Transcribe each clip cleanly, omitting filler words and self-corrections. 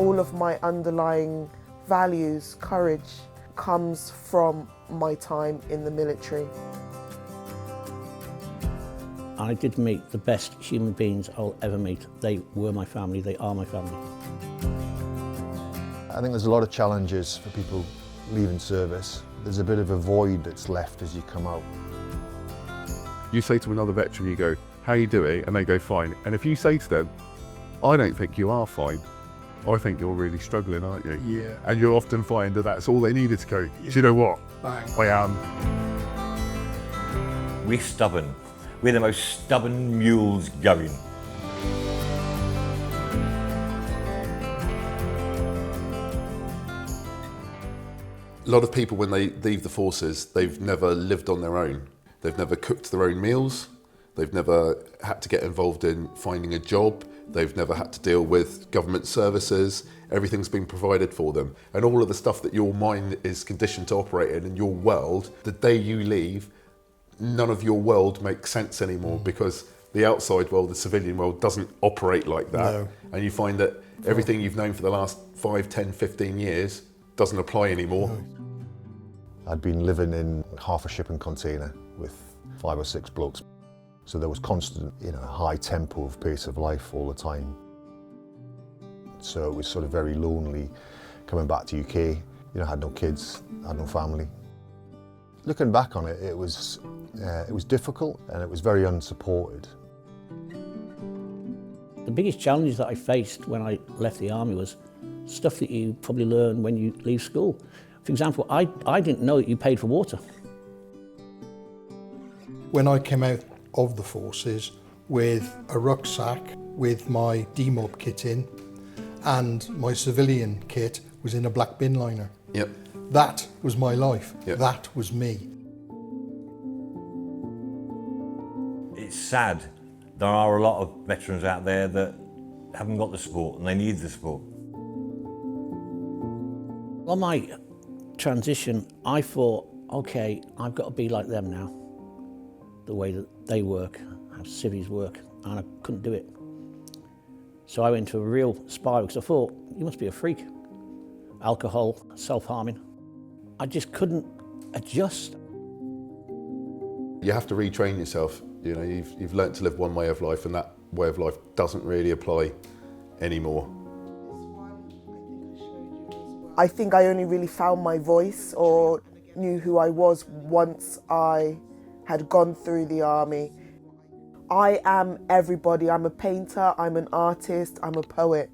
all of my underlying values, courage, comes from my time in the military. I did meet the best human beings I'll ever meet. They were my family, they are my family. I think there's a lot of challenges for people leaving service. There's a bit of a void that's left as you come out. You say to another veteran, you go, how are you doing? And they go, fine. And if you say to them, I don't think you are fine, I think you're really struggling, aren't you? Yeah. And you'll often find that that's all they needed to go, do you know what? Bang. I am. We're stubborn. We're the most stubborn mules going. A lot of people, when they leave the forces, they've never lived on their own. They've never cooked their own meals. They've never had to get involved in finding a job. They've never had to deal with government services. Everything's been provided for them. And all of the stuff that your mind is conditioned to operate in your world, the day you leave, none of your world makes sense anymore because the outside world, the civilian world, doesn't operate like that. No. And you find that everything you've known for the last 5, 10, 15 years doesn't apply anymore. No. I'd been living in half a shipping container with 5 or 6 blokes. So there was constant, high tempo of pace of life all the time. So it was sort of very lonely coming back to UK. I had no kids, had no family. Looking back on it, it was difficult and it was very unsupported. The biggest challenge that I faced when I left the army was stuff that you probably learn when you leave school. For example, I didn't know that you paid for water. When I came out of the forces with a rucksack with my demob kit in and my civilian kit was in a black bin liner. Yep. That was my life. Yep. That was me. It's sad. There are a lot of veterans out there that haven't got the support and they need the support. On my transition, I thought, okay, I've got to be like them now. The way that they work, how civvies work, and I couldn't do it. So I went into a real spiral because I thought, you must be a freak. Alcohol, self-harming. I just couldn't adjust. You have to retrain yourself. You've learnt to live one way of life and that way of life doesn't really apply anymore. I think I only really found my voice or knew who I was once I had gone through the army. I am everybody. I'm a painter, I'm an artist, I'm a poet.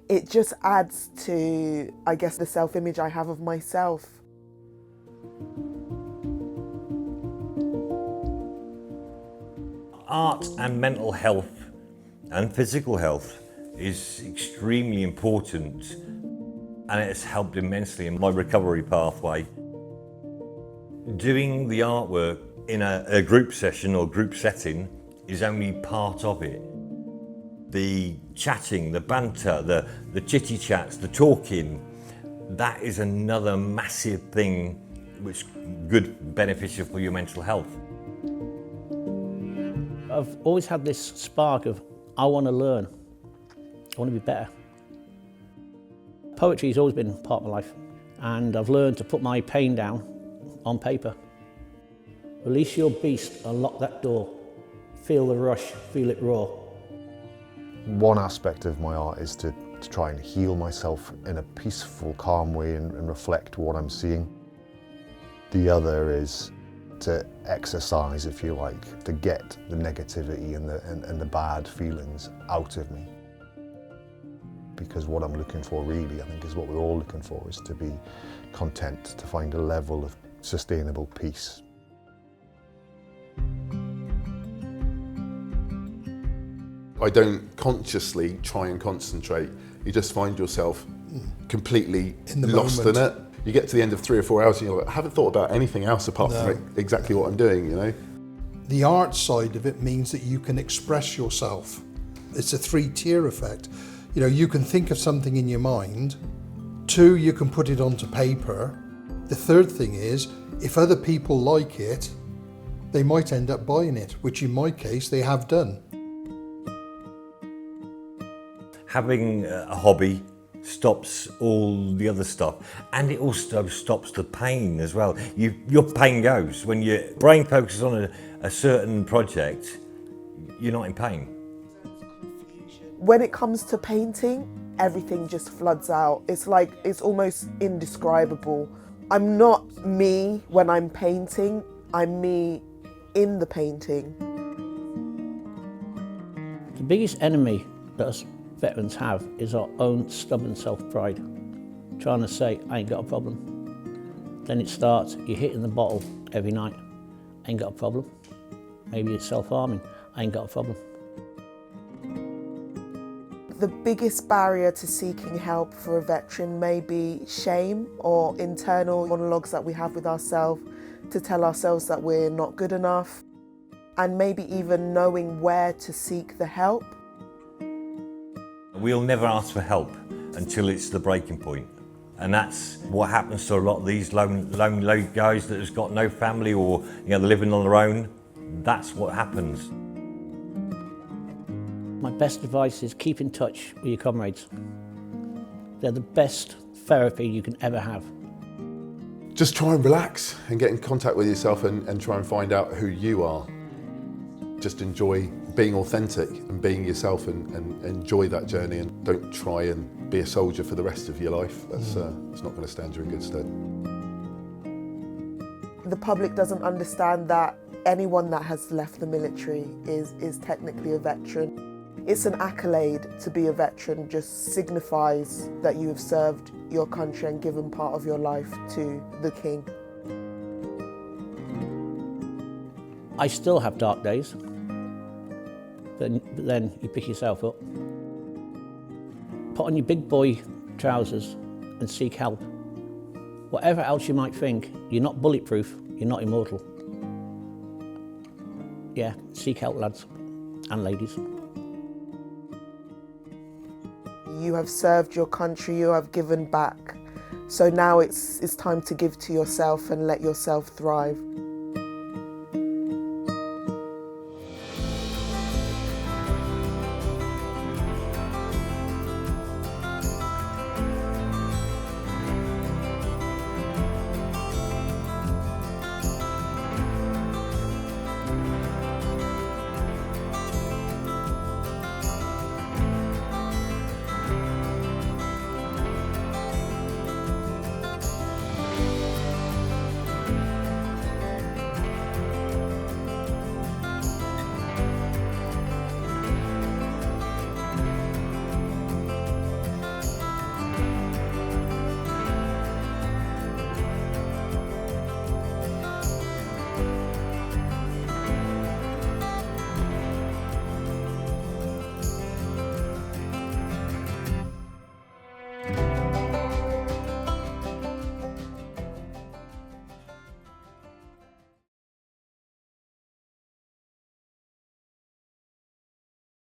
It just adds to, I guess, the self-image I have of myself. Art and mental health and physical health is extremely important, and it has helped immensely in my recovery pathway. Doing the artwork in a group session or group setting is only part of it. The chatting, the banter, the chitty chats, the talking, that is another massive thing which is good, beneficial for your mental health. I've always had this spark of, I want to learn, I want to be better. Poetry has always been part of my life, and I've learned to put my pain down on paper. Release your beast, unlock that door. Feel the rush, feel it roar. One aspect of my art is to try and heal myself in a peaceful, calm way and reflect what I'm seeing. The other is to exercise, if you like, to get the negativity and the bad feelings out of me. Because what I'm looking for really, I think, is what we're all looking for, is to be content, to find a level of sustainable peace. I don't consciously try and concentrate. You just find yourself completely lost in it. You get to the end of 3 or 4 hours and you're like, I haven't thought about anything else apart from exactly what I'm doing, The art side of it means that you can express yourself. It's a 3-tier effect. You can think of something in your mind. 2, you can put it onto paper. The third thing is, if other people like it, they might end up buying it, which in my case, they have done. Having a hobby stops all the other stuff, and it also stops the pain as well. Your pain goes when your brain focuses on a certain project. You're not in pain. When it comes to painting, everything just floods out. It's like, it's almost indescribable. I'm not me when I'm painting, I'm me in the painting. The biggest enemy that us veterans have is our own stubborn self-pride. Trying to say, I ain't got a problem. Then it starts, you're hitting the bottle every night. I ain't got a problem. Maybe it's self-harming. I ain't got a problem. The biggest barrier to seeking help for a veteran may be shame or internal monologues that we have with ourselves to tell ourselves that we're not good enough, and maybe even knowing where to seek the help. We'll never ask for help until it's the breaking point. And that's what happens to a lot of these lonely guys that has got no family, or they're living on their own. That's what happens. My best advice is keep in touch with your comrades. They're the best therapy you can ever have. Just try and relax and get in contact with yourself and try and find out who you are. Just enjoy being authentic and being yourself and enjoy that journey, and don't try and be a soldier for the rest of your life. That's it's not going to stand you in good stead. The public doesn't understand that anyone that has left the military is technically a veteran. It's an accolade to be a veteran, just signifies that you have served your country and given part of your life to the King. I still have dark days, but then you pick yourself up. Put on your big boy trousers and seek help. Whatever else you might think, you're not bulletproof, you're not immortal. Yeah, seek help, lads and ladies. You have served your country, you have given back. So now it's time to give to yourself and let yourself thrive.